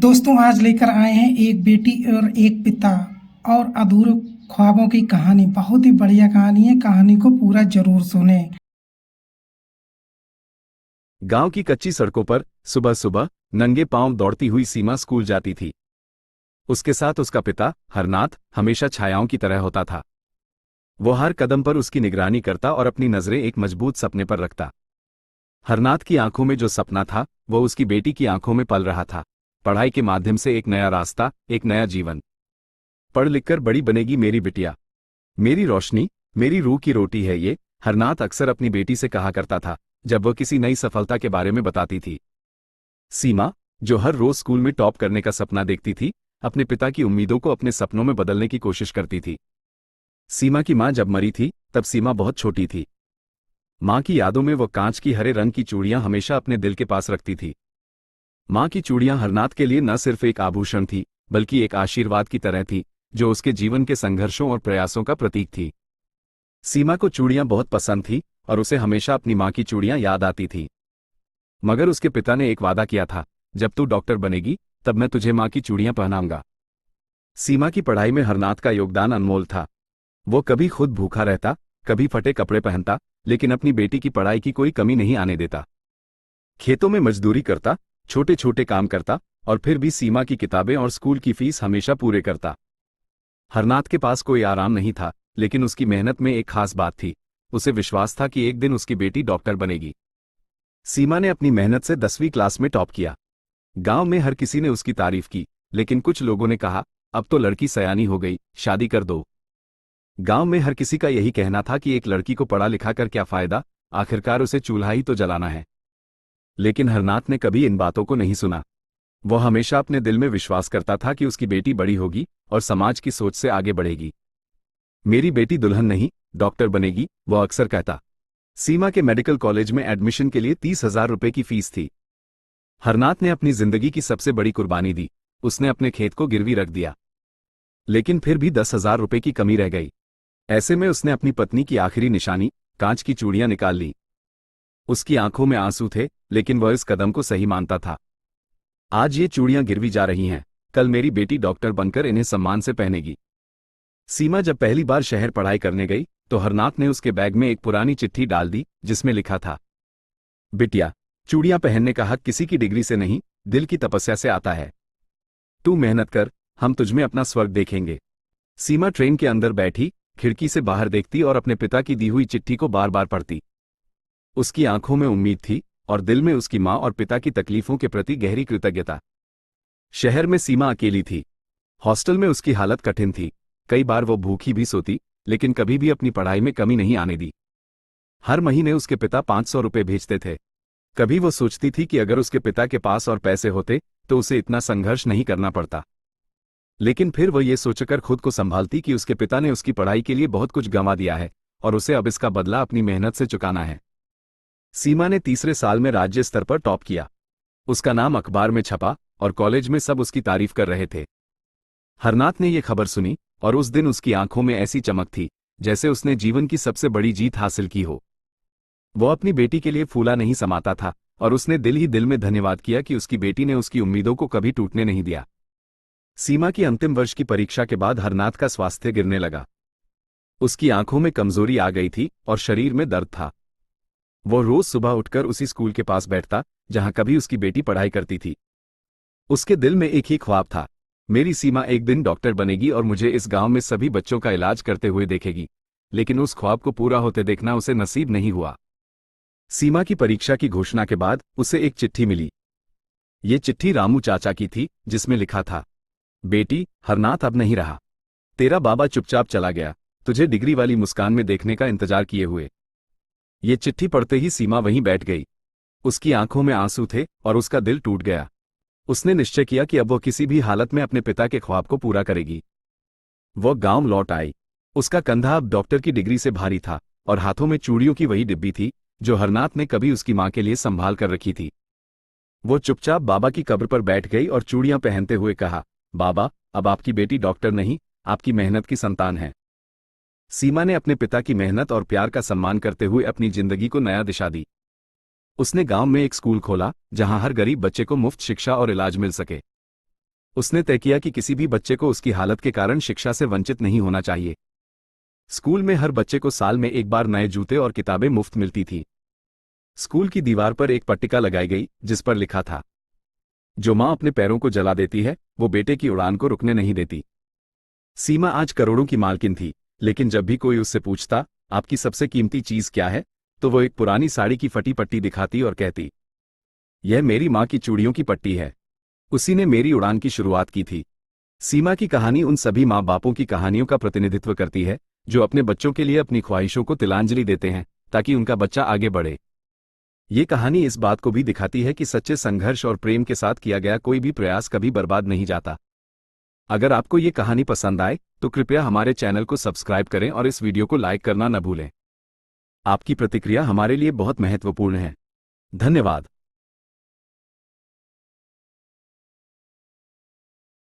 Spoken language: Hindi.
दोस्तों आज लेकर आए हैं एक बेटी और एक पिता और अधूरे ख्वाबों की कहानी। बहुत ही बढ़िया कहानी है। कहानी को पूरा जरूर सुने। गांव की कच्ची सड़कों पर सुबह सुबह नंगे पांव दौड़ती हुई सीमा स्कूल जाती थी। उसके साथ उसका पिता हरनाथ हमेशा छायाओं की तरह होता था। वो हर कदम पर उसकी निगरानी करता और अपनी नजरें एक मजबूत सपने पर रखता। हरनाथ की आंखों में जो सपना था वो उसकी बेटी की आंखों में पल रहा था। पढ़ाई के माध्यम से एक नया रास्ता, एक नया जीवन। पढ़ लिखकर बड़ी बनेगी मेरी बिटिया, मेरी रोशनी, मेरी रूह की रोटी है ये, हरनाथ अक्सर अपनी बेटी से कहा करता था जब वह किसी नई सफलता के बारे में बताती थी। सीमा, जो हर रोज स्कूल में टॉप करने का सपना देखती थी, अपने पिता की उम्मीदों को अपने सपनों में बदलने की कोशिश करती थी। सीमा की मां जब मरी थी तब सीमा बहुत छोटी थी। मां की यादों में वह कांच की हरे रंग की चूड़ियां हमेशा अपने दिल के पास रखती थी। मां की चूड़ियां हरनाथ के लिए न सिर्फ एक आभूषण थी बल्कि एक आशीर्वाद की तरह थी, जो उसके जीवन के संघर्षों और प्रयासों का प्रतीक थी। सीमा को चूड़ियां बहुत पसंद थी और उसे हमेशा अपनी मां की चूड़ियां याद आती थी। मगर उसके पिता ने एक वादा किया था, जब तू डॉक्टर बनेगी तब मैं तुझे मां की चूड़ियां पहनाऊंगा। सीमा की पढ़ाई में हरनाथ का योगदान अनमोल था। वो कभी खुद भूखा रहता, कभी फटे कपड़े पहनता, लेकिन अपनी बेटी की पढ़ाई की कोई कमी नहीं आने देता। खेतों में मजदूरी करता, छोटे छोटे काम करता और फिर भी सीमा की किताबें और स्कूल की फीस हमेशा पूरे करता। हरनाथ के पास कोई आराम नहीं था, लेकिन उसकी मेहनत में एक खास बात थी। उसे विश्वास था कि एक दिन उसकी बेटी डॉक्टर बनेगी। सीमा ने अपनी मेहनत से 10वीं क्लास में टॉप किया। गांव में हर किसी ने उसकी तारीफ की, लेकिन कुछ लोगों ने कहा, अब तो लड़की सयानी हो गई, शादी कर दो। गांव में हर किसी का यही कहना था कि एक लड़की को पढ़ा लिखा कर क्या फायदा, आखिरकार उसे चूल्हा ही तो जलाना है। लेकिन हरनाथ ने कभी इन बातों को नहीं सुना। वह हमेशा अपने दिल में विश्वास करता था कि उसकी बेटी बड़ी होगी और समाज की सोच से आगे बढ़ेगी। मेरी बेटी दुल्हन नहीं, डॉक्टर बनेगी, वह अक्सर कहता। सीमा के मेडिकल कॉलेज में एडमिशन के लिए 30,000 रुपए की फीस थी। हरनाथ ने अपनी जिंदगी की सबसे बड़ी कुर्बानी दी। उसने अपने खेत को गिरवी रख दिया, लेकिन फिर भी 10,000 रुपए की कमी रह गई। ऐसे में उसने अपनी पत्नी की आखिरी निशानी, कांच की चूड़ियां निकाल ली। उसकी आंखों में आंसू थे, लेकिन वह इस कदम को सही मानता था। आज ये चूड़ियां गिरवी जा रही हैं, कल मेरी बेटी डॉक्टर बनकर इन्हें सम्मान से पहनेगी। सीमा जब पहली बार शहर पढ़ाई करने गई तो हरनाथ ने उसके बैग में एक पुरानी चिट्ठी डाल दी जिसमें लिखा था, बिटिया, चूड़ियां पहनने का हक किसी की डिग्री से नहीं, दिल की तपस्या से आता है। तू मेहनत कर, हम तुझमें अपना स्वर्ग देखेंगे। सीमा ट्रेन के अंदर बैठी, खिड़की से बाहर देखती और अपने पिता की दी हुई चिट्ठी को बार बार पढ़ती। उसकी आंखों में उम्मीद थी और दिल में उसकी मां और पिता की तकलीफों के प्रति गहरी कृतज्ञता। शहर में सीमा अकेली थी। हॉस्टल में उसकी हालत कठिन थी। कई बार वो भूखी भी सोती, लेकिन कभी भी अपनी पढ़ाई में कमी नहीं आने दी। हर महीने उसके पिता 500 रुपए भेजते थे। कभी वो सोचती थी कि अगर उसके पिता के पास और पैसे होते तो उसे इतना संघर्ष नहीं करना पड़ता। लेकिन फिर वह ये सोचकर खुद को संभालती कि उसके पिता ने उसकी पढ़ाई के लिए बहुत कुछ गंवा दिया है और उसे अब इसका बदला अपनी मेहनत से चुकाना है। सीमा ने तीसरे साल में राज्य स्तर पर टॉप किया। उसका नाम अखबार में छपा और कॉलेज में सब उसकी तारीफ कर रहे थे। हरनाथ ने यह खबर सुनी और उस दिन उसकी आंखों में ऐसी चमक थी जैसे उसने जीवन की सबसे बड़ी जीत हासिल की हो। वो अपनी बेटी के लिए फूला नहीं समाता था और उसने दिल ही दिल में धन्यवाद किया कि उसकी बेटी ने उसकी उम्मीदों को कभी टूटने नहीं दिया। सीमा की अंतिम वर्ष की परीक्षा के बाद हरनाथ का स्वास्थ्य गिरने लगा। उसकी आंखों में कमजोरी आ गई थी और शरीर में दर्द था। वो रोज सुबह उठकर उसी स्कूल के पास बैठता जहां कभी उसकी बेटी पढ़ाई करती थी। उसके दिल में एक ही ख्वाब था, मेरी सीमा एक दिन डॉक्टर बनेगी और मुझे इस गांव में सभी बच्चों का इलाज करते हुए देखेगी। लेकिन उस ख्वाब को पूरा होते देखना उसे नसीब नहीं हुआ। सीमा की परीक्षा की घोषणा के बाद उसे एक चिट्ठी मिली। ये चिट्ठी रामू चाचा की थी जिसमें लिखा था, बेटी, हरनाथ अब नहीं रहा। तेरा बाबा चुपचाप चला गया, तुझे डिग्री वाली मुस्कान में देखने का इंतजार किए हुए। ये चिट्ठी पढ़ते ही सीमा वहीं बैठ गई। उसकी आंखों में आंसू थे और उसका दिल टूट गया। उसने निश्चय किया कि अब वो किसी भी हालत में अपने पिता के ख्वाब को पूरा करेगी। वो गांव लौट आई। उसका कंधा अब डॉक्टर की डिग्री से भारी था और हाथों में चूड़ियों की वही डिब्बी थी जो हरनाथ ने कभी उसकी मां के लिए संभाल कर रखी थी। वो चुपचाप बाबा की कब्र पर बैठ गई और चूड़ियां पहनते हुए कहा, बाबा, अब आपकी बेटी डॉक्टर नहीं, आपकी मेहनत की संतान है। सीमा ने अपने पिता की मेहनत और प्यार का सम्मान करते हुए अपनी जिंदगी को नया दिशा दी। उसने गांव में एक स्कूल खोला जहां हर गरीब बच्चे को मुफ्त शिक्षा और इलाज मिल सके। उसने तय किया कि किसी भी बच्चे को उसकी हालत के कारण शिक्षा से वंचित नहीं होना चाहिए। स्कूल में हर बच्चे को साल में एक बार नए जूते और किताबें मुफ्त मिलती थी। स्कूल की दीवार पर एक पट्टिका लगाई गई जिस पर लिखा था, जो माँ अपने पैरों को जला देती है वो बेटे की उड़ान को रुकने नहीं देती। सीमा आज करोड़ों की मालकिन थी, लेकिन जब भी कोई उससे पूछता आपकी सबसे कीमती चीज क्या है, तो वो एक पुरानी साड़ी की फटी पट्टी दिखाती और कहती, यह मेरी माँ की चूड़ियों की पट्टी है, उसी ने मेरी उड़ान की शुरुआत की थी। सीमा की कहानी उन सभी माँ बापों की कहानियों का प्रतिनिधित्व करती है जो अपने बच्चों के लिए अपनी ख्वाहिशों को तिलांजलि देते हैं ताकि उनका बच्चा आगे बढ़े। ये कहानी इस बात को भी दिखाती है कि सच्चे संघर्ष और प्रेम के साथ किया गया कोई भी प्रयास कभी बर्बाद नहीं जाता। अगर आपको ये कहानी पसंद आए तो कृपया हमारे चैनल को सब्सक्राइब करें और इस वीडियो को लाइक करना न भूलें। आपकी प्रतिक्रिया हमारे लिए बहुत महत्वपूर्ण है। धन्यवाद।